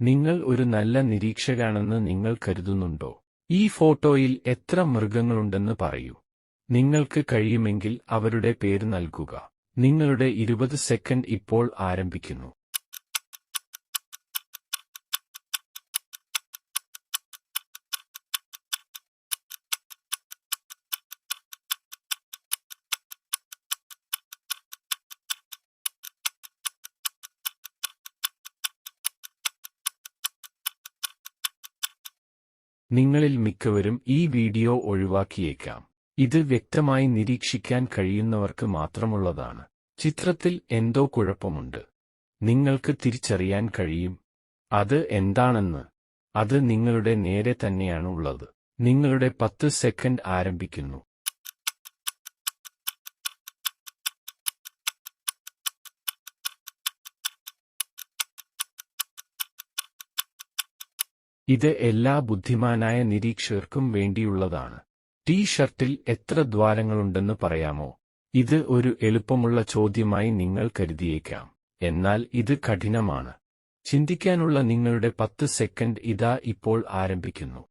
നിങ്ങൾ ഒരു നല്ല നിരീക്ഷകനാണെന്ന് നിങ്ങൾ കരുതുന്നുണ്ടോ? ഈ ഫോട്ടോയിൽ എത്ര മൃഗങ്ങളുണ്ടെന്ന് പറയൂ. നിങ്ങൾക്ക് കഴിയുമെങ്കിൽ അവരുടെ പേര് നൽകുക. നിങ്ങളുടെ 20 സെക്കൻഡ് ഇപ്പോൾ ആരംഭിക്കുന്നു. നിങ്ങളിൽ മിക്കവരും ഈ വീഡിയോ ഒഴിവാക്കിയേക്കാം. ഇത് വ്യക്തമായി നിരീക്ഷിക്കാൻ കഴിയുന്നവർക്ക് മാത്രമുള്ളതാണ്. ചിത്രത്തിൽ എന്തോ കുഴപ്പമുണ്ട്. നിങ്ങൾക്ക് തിരിച്ചറിയാൻ കഴിയും. അത് എന്താണെന്ന്. അത് നിങ്ങളുടെ നേരെ തന്നെയാണ് ഉള്ളത്. നിങ്ങളുടെ 10 സെക്കൻഡ് ആരംഭിക്കുന്നു. ഇത് എല്ലാ ബുദ്ധിമാനായ നിരീക്ഷകർക്കും വേണ്ടിയുള്ളതാണ്. ടീ-ഷർട്ടിൽ എത്ര ദ്വാരങ്ങളുണ്ടെന്ന് പറയാമോ? ഇത് ഒരു എളുപ്പമുള്ള ചോദ്യമായി നിങ്ങൾ കരുതിയേക്കാം. എന്നാൽ ഇത് കഠിനമാണ്. ചിന്തിക്കാനുള്ള നിങ്ങളുടെ 10 സെക്കൻഡ് ഇതാ ഇപ്പോൾ ആരംഭിക്കുന്നു.